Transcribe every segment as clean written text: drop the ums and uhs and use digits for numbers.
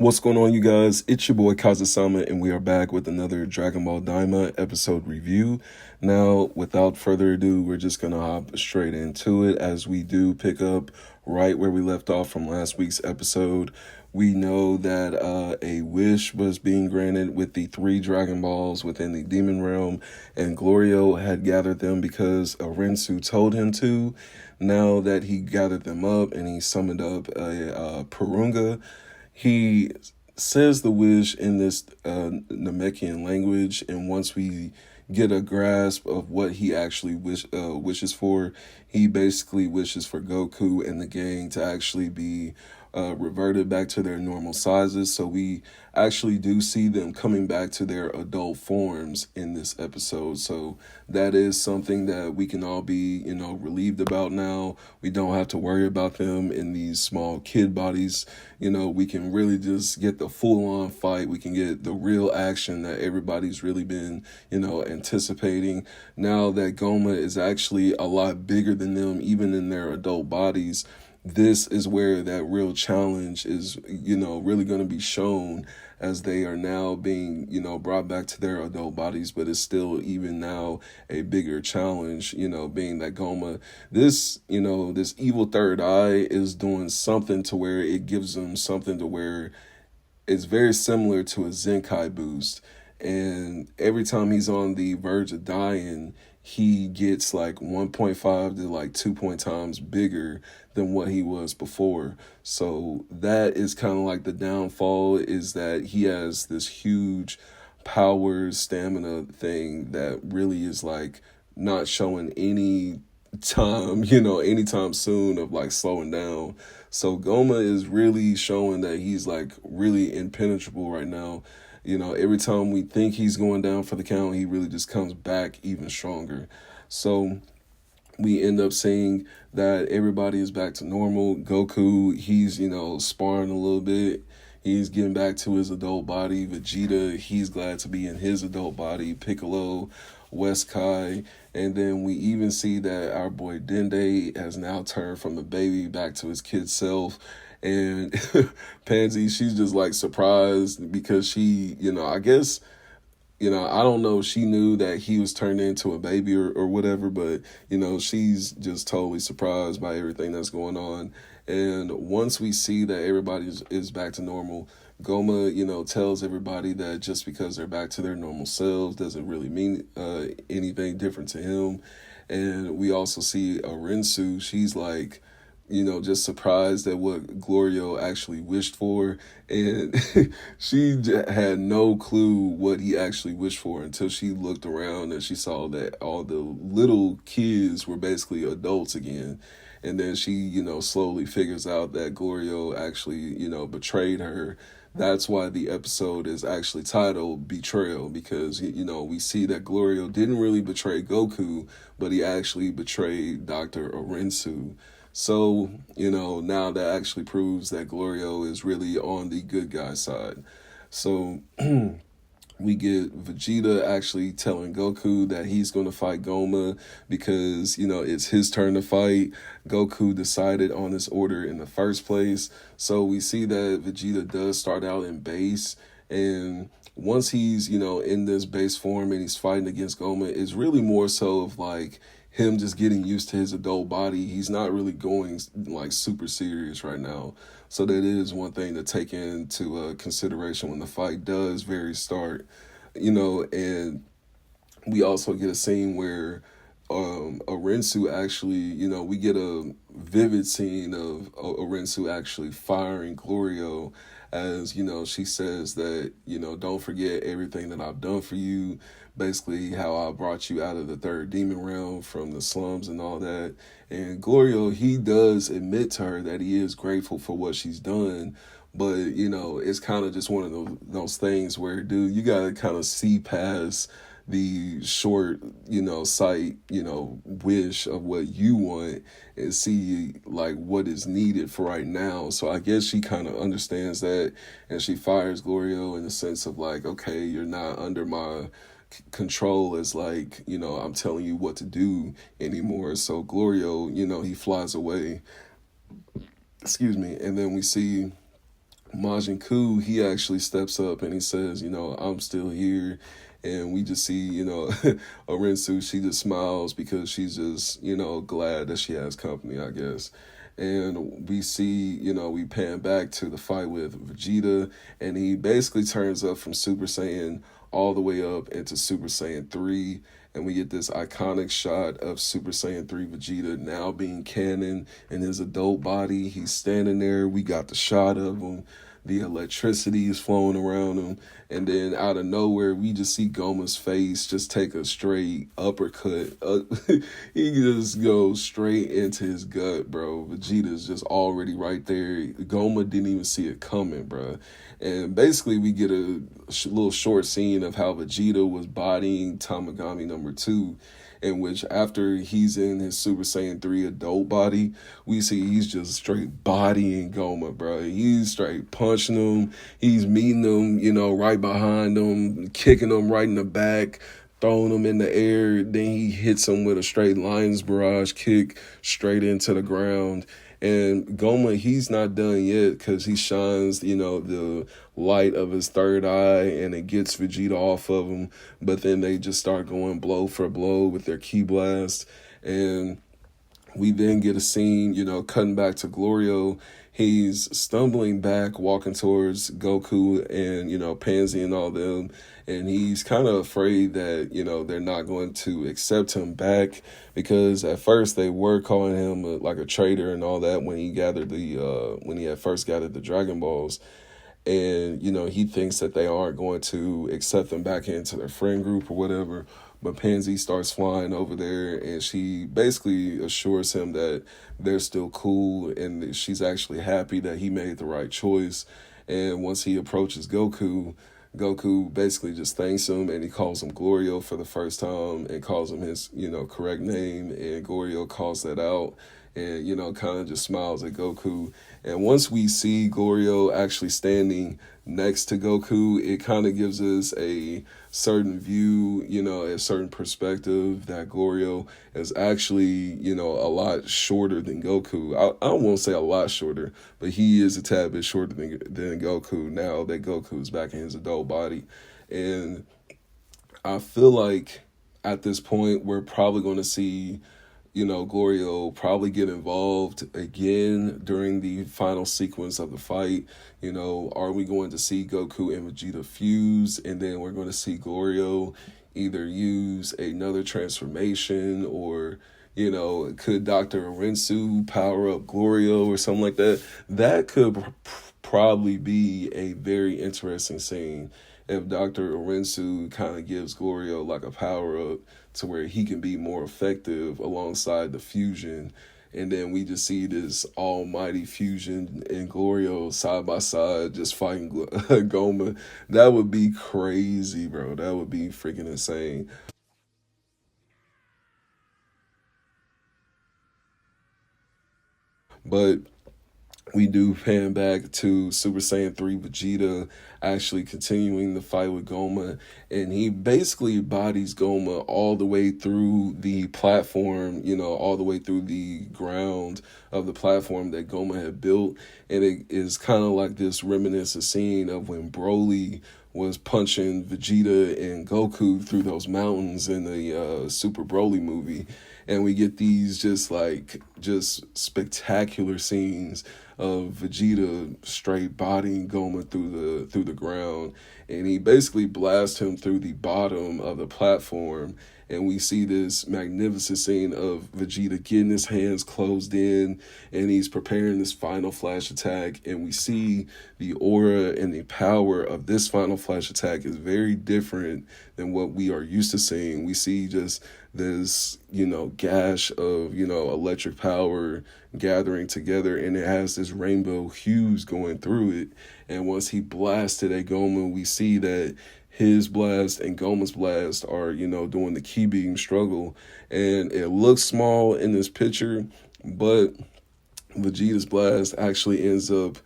What's going on, you guys? It's your boy Kaiza-Sama, and we are back with another Dragon Ball Daima episode review. Now, without further ado, we're just gonna hop straight into it as we do pick up right where we left off from last week's episode. We know that a wish was being granted with the 3 Dragon Balls within the Demon Realm, and Glorio had gathered them because Arensu told him to. Now that he gathered them up and he summoned up a Purunga, he says the wish in this Namekian language, and once we get a grasp of what he actually wishes for, he basically wishes for Goku and the gang to actually be reverted back to their normal sizes. So we actually do see them coming back to their adult forms in this episode. So that is something that we can all be, relieved about now. We don't have to worry about them in these small kid bodies. We can really just get the full-on fight. We can get the real action that everybody's really been, anticipating. Now that Goma is actually a lot bigger than them, even in their adult bodies, this is where that real challenge is, really going to be shown as they are now being, brought back to their adult bodies. But it's still even now a bigger challenge, being that Goma, this evil third eye is doing something to where it gives them something to where it's very similar to a Zenkai boost. And every time he's on the verge of dying, he gets like 1.5 to like 2 times bigger than what he was before. So that is kind of like the downfall, is that he has this huge power stamina thing that really is like not showing any time, anytime soon of like slowing down. So Goma is really showing that he's like really impenetrable right now. Every time we think he's going down for the count, he really just comes back even stronger. So we end up seeing that everybody is back to normal. Goku, he's, sparring a little bit. He's getting back to his adult body. Vegeta, he's glad to be in his adult body. Piccolo, West Kai. And then we even see that our boy Dende has now turned from the baby back to his kid self. And Pansy, she's just like surprised because she, I guess, I don't know if she knew that he was turned into a baby or whatever, but, she's just totally surprised by everything that's going on. And once we see that everybody is back to normal, Goma, tells everybody that just because they're back to their normal selves doesn't really mean anything different to him. And we also see Arensu, she's like, just surprised at what Glorio actually wished for. And she had no clue what he actually wished for until she looked around and she saw that all the little kids were basically adults again. And then she, slowly figures out that Glorio actually, betrayed her. That's why the episode is actually titled Betrayal, because, we see that Glorio didn't really betray Goku, but he actually betrayed Dr. Arensu. So, now that actually proves that Glorio is really on the good guy side. So we get Vegeta actually telling Goku that he's going to fight Goma because, it's his turn to fight. Goku decided on this order in the first place. So we see that Vegeta does start out in base, and once he's, in this base form and he's fighting against Goma, it's really more so of like him just getting used to his adult body. He's not really going like super serious right now. So that is one thing to take into consideration when the fight does very start, and we also get a scene where Arensu actually, we get a vivid scene of Arensu actually firing Glorio as, she says that, don't forget everything that I've done for you. Basically how I brought you out of the 3rd demon realm from the slums and all that. And Glorio, he does admit to her that he is grateful for what she's done. But, it's kind of just one of those things where, dude, you got to kind of see past the short, sight, wish of what you want and see like what is needed for right now. So I guess she kind of understands that, and she fires Glorio in the sense of like, okay, you're not under my control as like, I'm telling you what to do anymore. So Glorio, he flies away. Excuse me. And then we see Majin Ku, he actually steps up and he says, I'm still here. And we just see, Arinsu, she just smiles because she's just, glad that she has company, I guess. And we see, we pan back to the fight with Vegeta, and he basically turns up from Super Saiyan all the way up into Super Saiyan 3. And we get this iconic shot of Super Saiyan 3 Vegeta now being canon in his adult body. He's standing there. We got the shot of him. The electricity is flowing around him. And then out of nowhere, we just see Goma's face just take a straight uppercut. He just goes straight into his gut, bro. Vegeta's just already right there. Goma didn't even see it coming, bro. And basically, we get a little short scene of how Vegeta was bodying Tamagami number 2, in which after he's in his Super Saiyan 3 adult body, we see he's just straight bodying Goma, bro. He's straight punching him. He's meeting him, right behind him, kicking him right in the back, throwing him in the air. Then he hits him with a straight Lion's Barrage kick straight into the ground. And Goma, he's not done yet because he shines, the light of his third eye, and it gets Vegeta off of him. But then they just start going blow for blow with their ki blast. And we then get a scene, cutting back to Glorio. He's stumbling back, walking towards Goku and, Pansy and all them. And he's kind of afraid that, they're not going to accept him back, because at first they were calling him like a traitor and all that when he had first gathered the Dragon Balls. And, he thinks that they aren't going to accept him back into their friend group or whatever. But Pansy starts flying over there, and she basically assures him that they're still cool, and she's actually happy that he made the right choice. And once he approaches Goku basically just thanks him, and he calls him Glorio for the first time and calls him his, correct name, and Glorio calls that out and, kind of just smiles at Goku. And once we see Glorio actually standing next to Goku, it kind of gives us a certain view, a certain perspective that Glorio is actually, a lot shorter than Goku. I won't say a lot shorter, but he is a tad bit shorter than Goku now that Goku is back in his adult body. And I feel like at this point, we're probably going to see Glorio probably get involved again during the final sequence of the fight. Are we going to see Goku and Vegeta fuse, and then we're going to see Glorio either use another transformation, or, could Dr. Arinsu power up Glorio or something like that? That could probably be a very interesting scene if Dr. Arinsu kind of gives Glorio like a power up to where he can be more effective alongside the fusion. And then we just see this almighty fusion and Glorio side by side just fighting Goma. That would be crazy, bro. That would be freaking insane. But we do pan back to Super Saiyan 3 Vegeta actually continuing the fight with Goma, and he basically bodies Goma all the way through the platform, all the way through the ground of the platform that Goma had built. And it is kind of like this reminiscent scene of when Broly was punching Vegeta and Goku through those mountains in the Super Broly movie. And we get these just spectacular scenes of Vegeta straight bodying Goma through the ground, and he basically blasts him through the bottom of the platform. And we see this magnificent scene of Vegeta getting his hands closed in, and he's preparing this final flash attack. And we see the aura and the power of this final flash attack is very different than what we are used to seeing. We see just this, gash of, electric power gathering together, and it has this rainbow hues going through it. And once he blasted at Goma, we see that his blast and Goma's blast are, doing the key beam struggle. And it looks small in this picture, but Vegeta's blast actually ends up,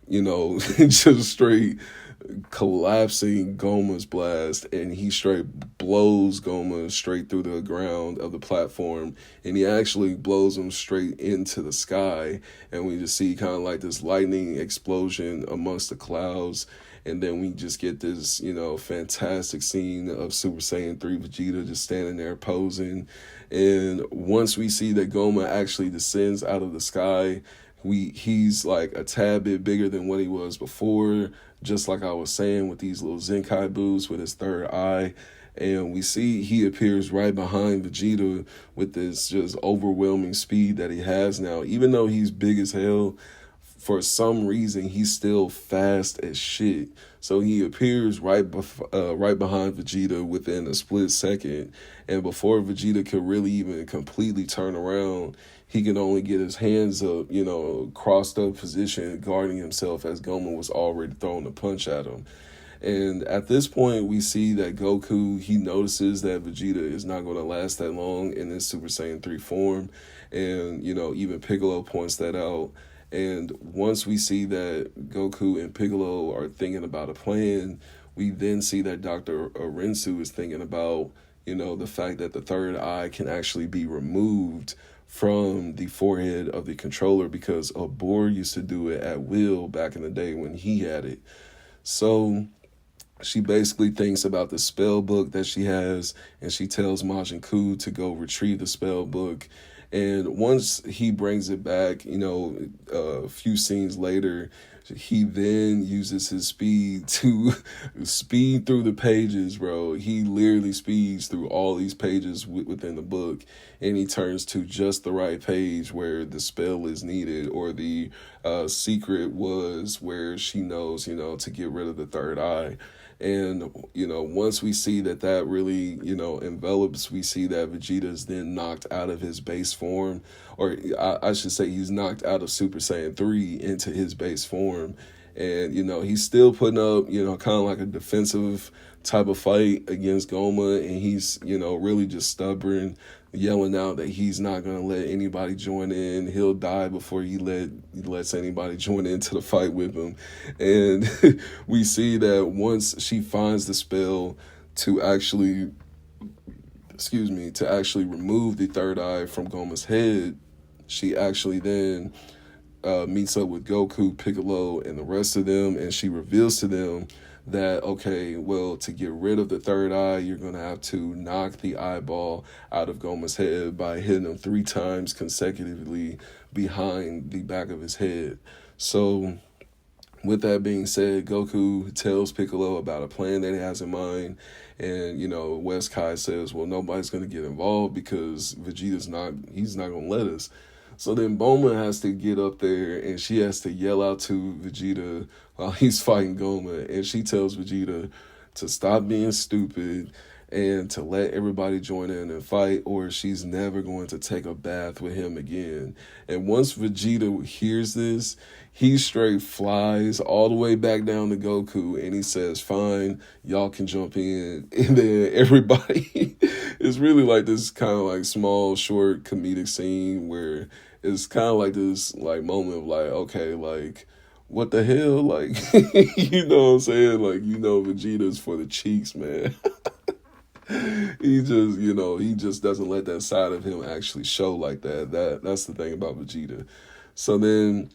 just straight collapsing Goma's blast, and he straight blows Goma straight through the ground of the platform, and he actually blows him straight into the sky, and we just see kind of like this lightning explosion amongst the clouds, and then we just get this, fantastic scene of Super Saiyan 3 Vegeta just standing there posing, and once we see that Goma actually descends out of the sky, he's like a tad bit bigger than what he was before, just like I was saying, with these little Zenkai boots with his third eye. And we see he appears right behind Vegeta with this just overwhelming speed that he has now. Even though he's big as hell, for some reason he's still fast as shit. So he appears right behind Vegeta within a split second, and before Vegeta could really even completely turn around, he can only get his hands up, crossed up position, guarding himself as Goma was already throwing a punch at him. And at this point, we see that Goku, he notices that Vegeta is not going to last that long in his Super Saiyan 3 form. And, even Piccolo points that out. And once we see that Goku and Piccolo are thinking about a plan, we then see that Dr. Arinsu is thinking about, the fact that the third eye can actually be removed from the forehead of the controller, because a Boar used to do it at will back in the day when he had it. So she basically thinks about the spell book that she has, and she tells Majin Buu to go retrieve the spell book. And once he brings it back, a few scenes later, he then uses his speed to speed through the pages, bro. He literally speeds through all these pages within the book, and he turns to just the right page where the spell is needed, or the secret was where she knows, to get rid of the third eye. And, once we see that really, envelops, we see that Vegeta is then knocked out of his base form, or I should say he's knocked out of Super Saiyan 3 into his base form. And, he's still putting up, kind of like a defensive type of fight against Goma, and he's, really just stubborn, yelling out that he's not going to let anybody join in. He'll die before he lets anybody join into the fight with him. And we see that once she finds the spell to actually remove the third eye from Goma's head, she actually then meets up with Goku, Piccolo, and the rest of them, and she reveals to them that, okay, well, to get rid of the third eye, you're going to have to knock the eyeball out of Goma's head by hitting him 3 times consecutively behind the back of his head. So with that being said, Goku tells Piccolo about a plan that he has in mind, and, West Kai says, well, nobody's going to get involved because Vegeta's he's not going to let us. So then Bulma has to get up there, and she has to yell out to Vegeta while he's fighting Goma, and she tells Vegeta to stop being stupid and to let everybody join in and fight, or she's never going to take a bath with him again. And once Vegeta hears this, he straight flies all the way back down to Goku, and he says, fine, y'all can jump in. And then everybody, it's really like this kind of like small, short comedic scene where it's kind of like this like moment of like, okay, like, what the hell? Like, you know what I'm saying? Like, Vegeta's for the cheeks, man. He just doesn't let that side of him actually show like that. That's the thing about Vegeta. So then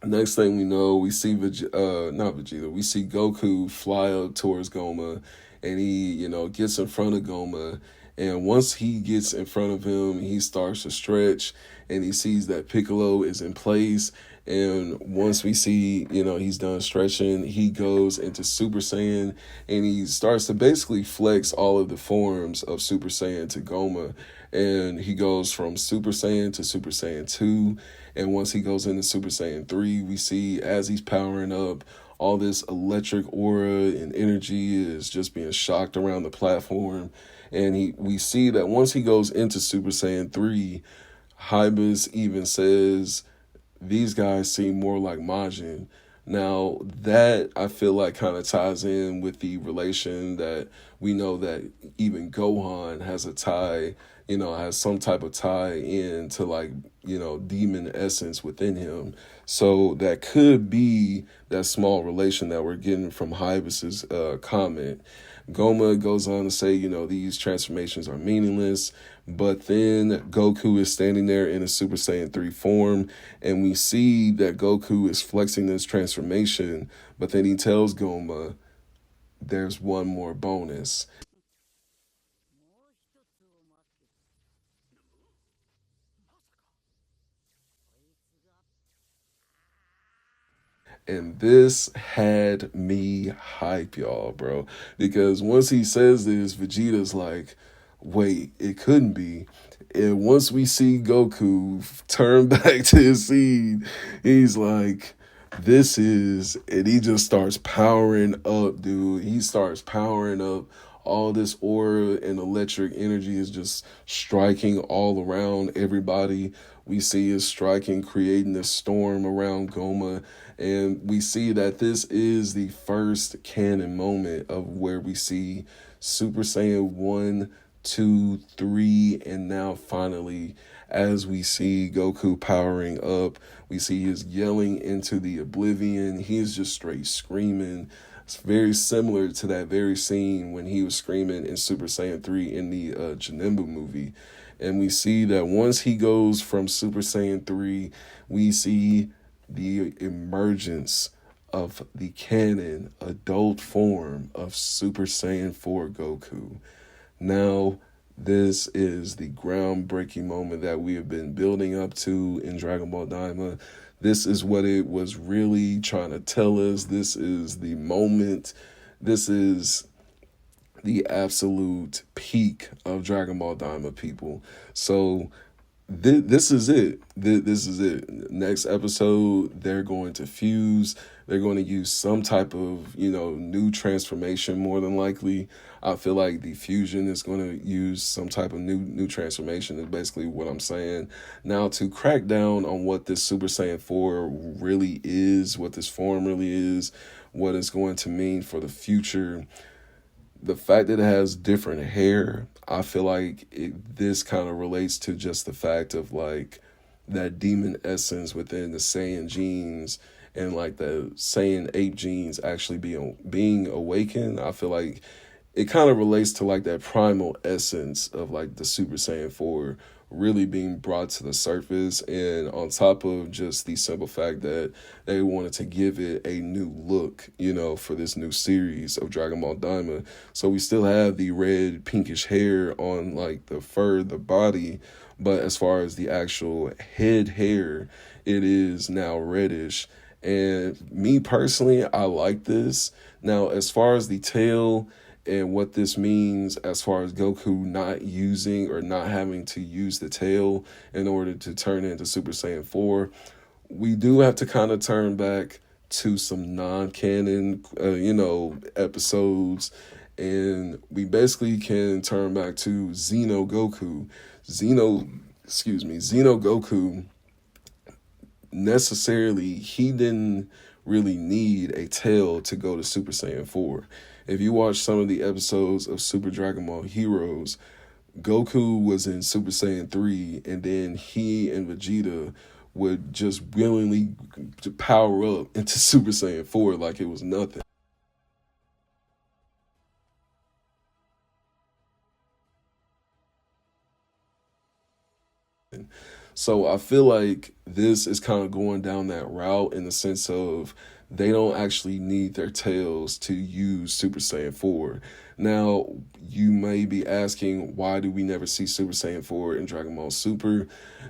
next thing we know, we see we see Goku fly up towards Goma, and he, gets in front of Goma. And once he gets in front of him, he starts to stretch, and he sees that Piccolo is in place. And once we see, he's done stretching, he goes into Super Saiyan, and he starts to basically flex all of the forms of Super Saiyan to Goma. And he goes from Super Saiyan to Super Saiyan 2. And once he goes into Super Saiyan 3, we see as he's powering up, all this electric aura and energy is just being shocked around the platform. And we see that once he goes into Super Saiyan 3, Hybis even says, these guys seem more like Majin. Now, that I feel like kind of ties in with the relation that we know that even Gohan has a tie, has some type of tie in to like, demon essence within him. So that could be that small relation that we're getting from Hybis's comment. Goma goes on to say, these transformations are meaningless, but then Goku is standing there in a Super Saiyan 3 form, and we see that Goku is flexing this transformation, but then he tells Goma, there's one more bonus. And this had me hype, y'all, bro. Because once he says this, Vegeta's like, wait, it couldn't be. And once we see Goku turn back to his seed, he's like, this is, and he just starts powering up, dude. He starts powering up. All this aura and electric energy is just striking all around everybody. We see it striking, creating this storm around Goma. And we see that this is the first canon moment of where we see Super Saiyan 1, 2, 3, and now finally, as we see Goku powering up, we see his yelling into the oblivion. He's just straight screaming. It's very similar to that very scene when he was screaming in Super Saiyan 3 in the Janemba movie. And we see that once he goes from Super Saiyan 3, we see the emergence of the canon adult form of Super Saiyan 4 Goku. Now, this is the groundbreaking moment that we have been building up to in Dragon Ball Daima. This is what it was really trying to tell us. This is the moment. This is the absolute peak of Dragon Ball Daima, people. So this is it. This is it. Next episode, they're going to fuse. They're going to use some type of, new transformation more than likely. I feel like the fusion is going to use some type of new transformation is basically what I'm saying. Now, to crack down on what this Super Saiyan 4 really is, what this form really is, what it's going to mean for the future, the fact that it has different hair, I feel like this kind of relates to just the fact of like that demon essence within the Saiyan genes and like the Saiyan ape genes actually being awakened. I feel like it kind of relates to like that primal essence of like the Super Saiyan 4 really being brought to the surface, and on top of just the simple fact that they wanted to give it a new look, for this new series of Dragon Ball Daima. So we still have the red pinkish hair on like the fur, the body, but as far as the actual head hair, it is now reddish. And me personally, I like this. Now, as far as the tail and what this means as far as Goku not using or not having to use the tail in order to turn into Super Saiyan 4, we do have to kind of turn back to some non-canon, episodes. And we basically can turn back to Xeno Goku. Xeno Goku, necessarily, he didn't really need a tail to go to Super Saiyan 4. If you watch some of the episodes of Super Dragon Ball Heroes, Goku was in Super Saiyan 3, and then he and Vegeta would just willingly power up into Super Saiyan 4 like it was nothing. So I feel like this is kind of going down that route in the sense of they don't actually need their tails to use Super Saiyan 4. Now, you may be asking, why do we never see Super Saiyan 4 in Dragon Ball Super?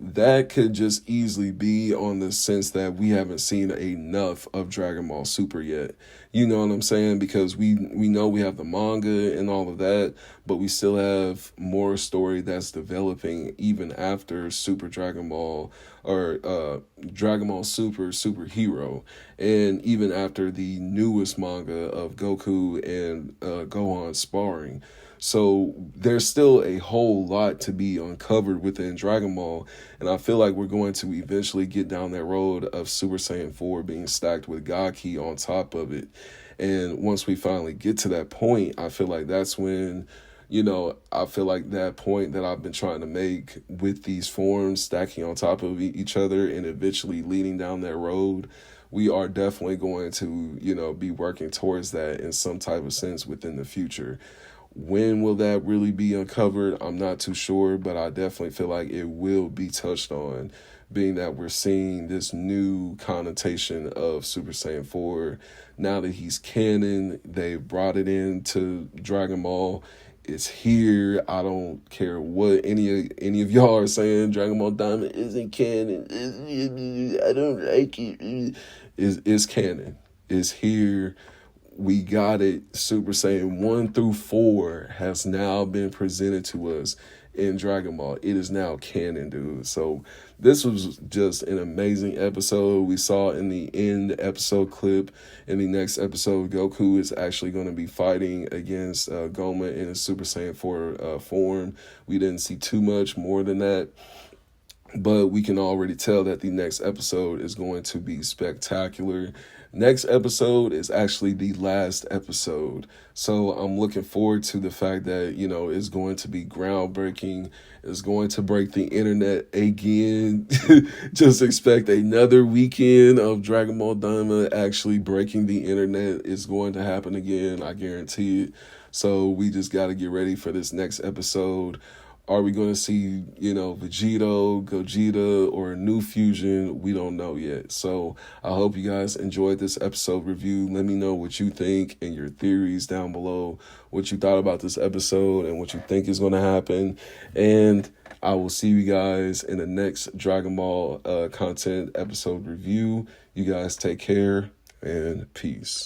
That could just easily be on the sense that we haven't seen enough of Dragon Ball Super yet. You know what I'm saying? Because we know we have the manga and all of that, but we still have more story that's developing even after Super Dragon Ball or Dragon Ball Super Hero, and even after the newest manga of Goku and Gohan sparring. So there's still a whole lot to be uncovered within Dragon Ball, and I feel like we're going to eventually get down that road of Super Saiyan 4 being stacked with God Ki on top of it. And once we finally get to that point, I feel like that's when I feel like that point that I've been trying to make with these forms stacking on top of each other and eventually leading down that road, we are definitely going to, be working towards that in some type of sense within the future. When will that really be uncovered? I'm not too sure, but I definitely feel like it will be touched on, being that we're seeing this new connotation of Super Saiyan 4. Now that he's canon, they brought it into Dragon Ball. It's here. I don't care what any of y'all are saying. Dragon Ball Daima isn't canon. I don't like it. It's canon. It's here. We got it. Super Saiyan 1 through 4 has now been presented to us in Dragon Ball. It is now canon, dude. So this was just an amazing episode. We saw in the end episode clip. In the next episode, Goku is actually going to be fighting against Goma in a Super Saiyan 4 form. We didn't see too much more than that, but we can already tell that the next episode is going to be spectacular. Next episode is actually the last episode. So I'm looking forward to the fact that, it's going to be groundbreaking. It's going to break the internet again. Just expect another weekend of Dragon Ball Daima actually breaking the internet. It's going to happen again. I guarantee it. So we just got to get ready for this next episode. Are we going to see, Vegeta, Gogeta, or a new fusion? We don't know yet. So I hope you guys enjoyed this episode review. Let me know what you think and your theories down below, what you thought about this episode and what you think is going to happen. And I will see you guys in the next Dragon Ball content episode review. You guys take care and peace.